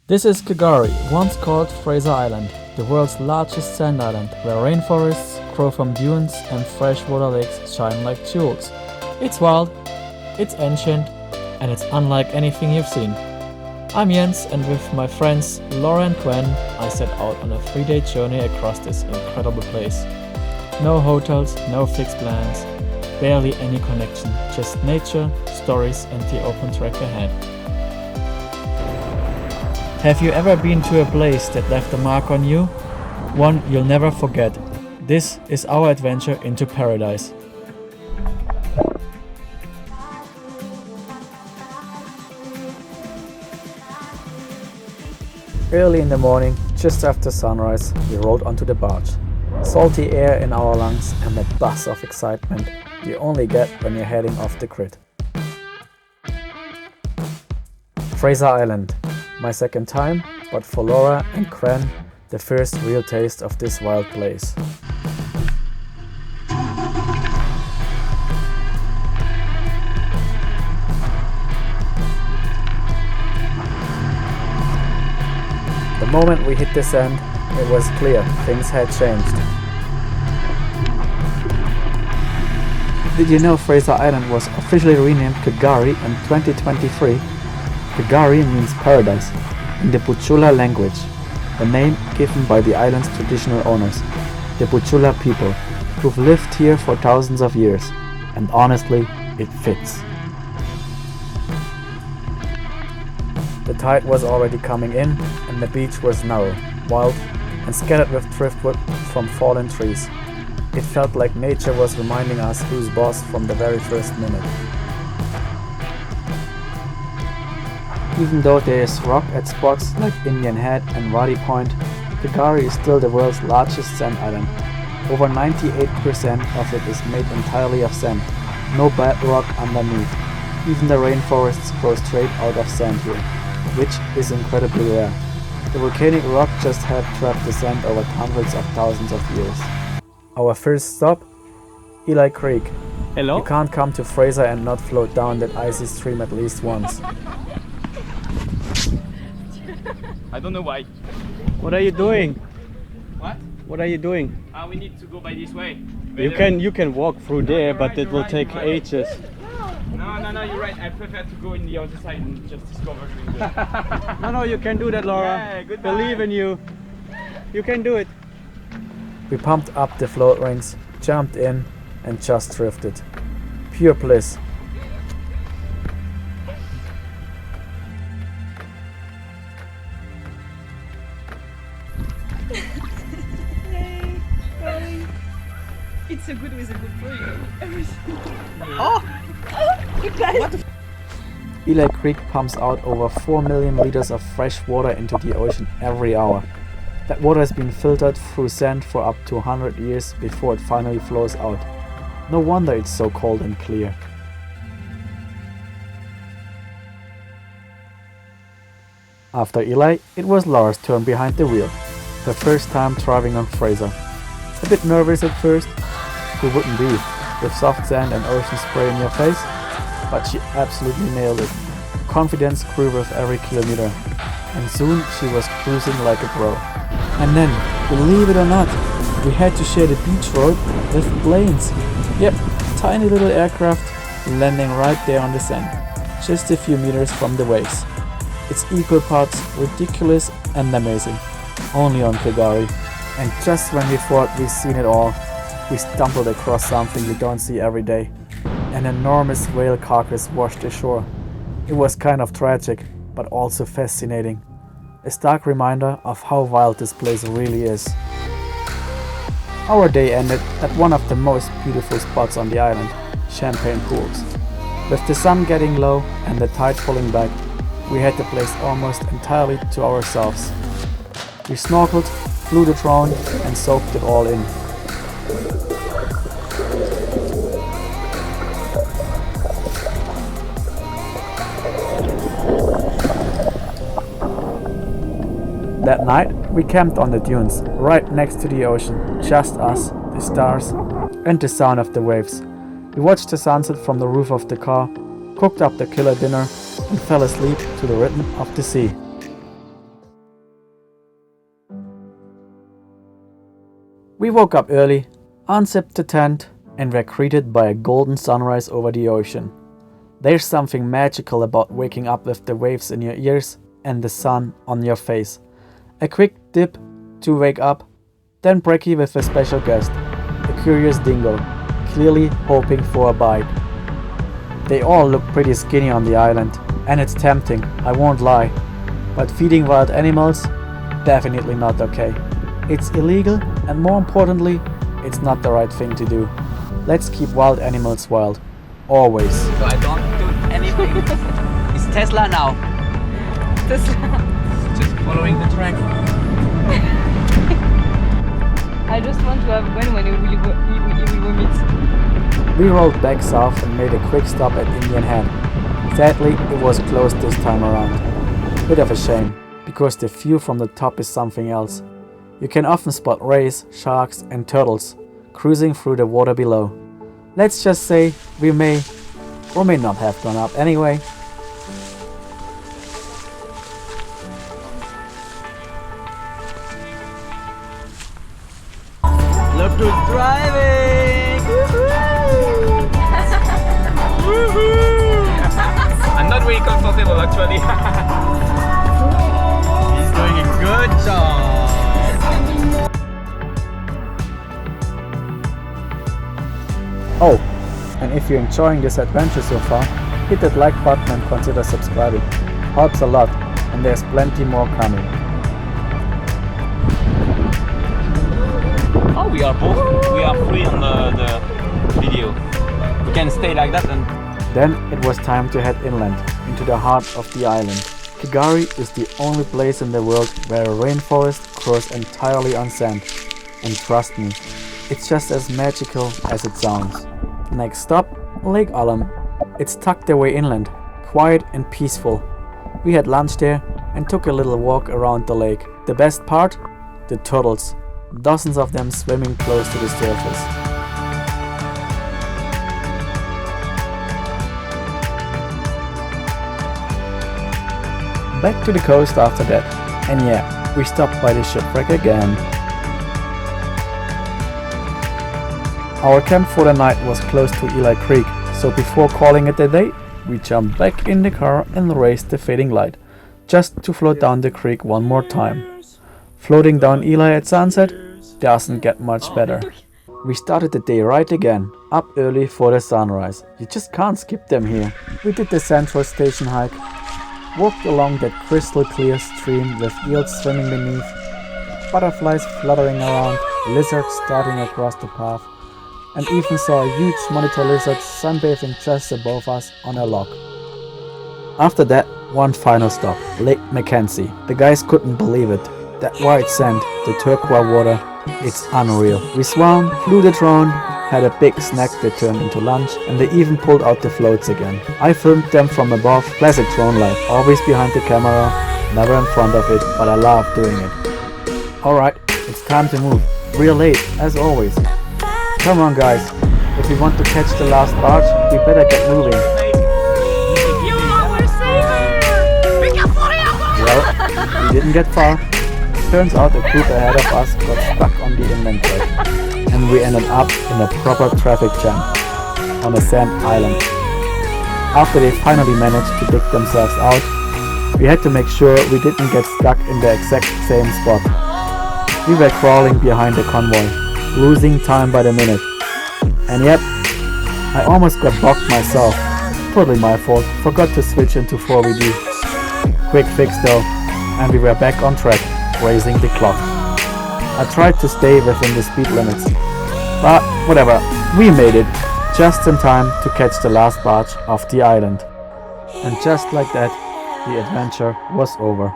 This is GARI, once called Fraser Island, the world's largest sand island, where rainforests grow from dunes and freshwater lakes shine like jewels. It's wild, it's ancient, and it's unlike anything you've seen. I'm Jens, and with my friends Laura and Quen, I set out on a 3-day journey across this incredible place. No hotels, no fixed plans, barely any connection, just nature, stories, and the open track ahead. Have you ever been to a place that left a mark on you? One you'll never forget. This is our adventure into paradise. Early in the morning, just after sunrise, we rode onto the barge. Salty air in our lungs and the buzz of excitement you only get when you're heading off the grid. Fraser Island. My second time, but for Laura and Quen, the first real taste of this wild place. The moment we hit the sand, it was clear things had changed. Did you know Fraser Island was officially renamed GARI in 2023? GARI means paradise in the Butchulla language, the name given by the island's traditional owners, the Butchulla people, who've lived here for thousands of years, and honestly, it fits. The tide was already coming in, and the beach was narrow, wild, and scattered with driftwood from fallen trees. It felt like nature was reminding us who's boss from the very first minute. Even though there is rock at spots like Indian Head and Wadi Point, GARI is still the world's largest sand island. Over 98% of it is made entirely of sand, no bedrock underneath. Even the rainforests grow straight out of sand here, which is incredibly rare. The volcanic rock just had trapped the sand over hundreds of thousands of years. Our first stop, Eli Creek. Hello? You can't come to Fraser and not float down that icy stream at least once. I don't know why. What are you doing? What? What are you doing? We need to go by this way. You can walk through there, but it will take ages. No, you're right. I prefer to go in the other side and just discover things. No, you can do that, Laura. Yeah, goodbye. Believe in you. You can do it. We pumped up the float rings, jumped in, and just drifted. Pure bliss. It's so good with a good for you. Everything. Oh! You guys. Eli Creek pumps out over 4 million liters of fresh water into the ocean every hour. That water has been filtered through sand for up to 100 years before it finally flows out. No wonder it's so cold and clear. After Eli, it was Laura's turn behind the wheel. Her first time driving on Fraser. A bit nervous at first. Who wouldn't be, with soft sand and ocean spray in your face? But she absolutely nailed it. Confidence grew with every kilometer, and soon she was cruising like a pro. And then, believe it or not, we had to share the beach road with planes. Yep, tiny little aircraft landing right there on the sand, just a few meters from the waves. It's equal parts ridiculous and amazing, only on GARI. And just when we thought we'd seen it all, we stumbled across something you don't see every day. An enormous whale carcass washed ashore. It was kind of tragic, but also fascinating. A stark reminder of how wild this place really is. Our day ended at one of the most beautiful spots on the island, Champagne Pools. With the sun getting low and the tide pulling back, we had the place almost entirely to ourselves. We snorkeled, flew the drone, and soaked it all in. That night, we camped on the dunes, right next to the ocean, just us, the stars, and the sound of the waves. We watched the sunset from the roof of the car, cooked up the killer dinner, and fell asleep to the rhythm of the sea. We woke up early, unzipped the tent, and were greeted by a golden sunrise over the ocean. There's something magical about waking up with the waves in your ears and the sun on your face. A quick dip to wake up, then brekkie with a special guest, a curious dingo, clearly hoping for a bite. They all look pretty skinny on the island, and it's tempting, I won't lie. But feeding wild animals? Definitely not okay. It's illegal, and more importantly, it's not the right thing to do. Let's keep wild animals wild. Always. So I don't do anything. It's Tesla now. Just following the track. I just want to have Quen when he will vomit. We rolled back south and made a quick stop at Indian Head. Sadly, it was closed this time around. Bit of a shame, because the view from the top is something else. You can often spot rays, sharks and turtles cruising through the water below. Let's just say we may or may not have gone up anyway. Love to driving! I'm not really comfortable actually. He's doing a good job. Oh, and if you're enjoying this adventure so far, hit that like button and consider subscribing. Helps a lot, and there's plenty more coming. Oh, we are free on the video. We can stay like that and Then it was time to head inland, into the heart of the island. GARI is the only place in the world where a rainforest grows entirely on sand. And trust me, it's just as magical as it sounds. Next stop, Lake Alum. It's tucked away inland, quiet and peaceful. We had lunch there and took a little walk around the lake. The best part? The turtles. Dozens of them swimming close to the surface. Back to the coast after that. And yeah, we stopped by the shipwreck again. Our camp for the night was close to Eli Creek, so before calling it a day, we jumped back in the car and raced the fading light, just to float down the creek one more time. Floating down Eli at sunset doesn't get much better. We started the day right again, up early for the sunrise. You just can't skip them here. We did the Central Station hike, walked along that crystal clear stream with eels swimming beneath, butterflies fluttering around, lizards darting across the path, and even saw a huge monitor lizard sunbathing just above us on a log. After that, one final stop, Lake McKenzie. The guys couldn't believe it. That white sand, the turquoise water, it's unreal. We swam, flew the drone, had a big snack that turned into lunch, and they even pulled out the floats again. I filmed them from above, classic drone life, always behind the camera, never in front of it, but I love doing it. Alright, it's time to move. Real late, as always. Come on guys, if we want to catch the last barge, we better get moving. You're our savior! We can forever! Well, we didn't get far. Turns out a group ahead of us got stuck on the inland track, and we ended up in a proper traffic jam on a sand island. After they finally managed to dig themselves out, we had to make sure we didn't get stuck in the exact same spot. We were crawling behind the convoy, losing time by the minute. And yep, I almost got bogged myself. Totally my fault, forgot to switch into 4VD. Quick fix though, and we were back on track, raising the clock. I tried to stay within the speed limits, but whatever, we made it, just in time to catch the last barge off the island. And just like that, the adventure was over.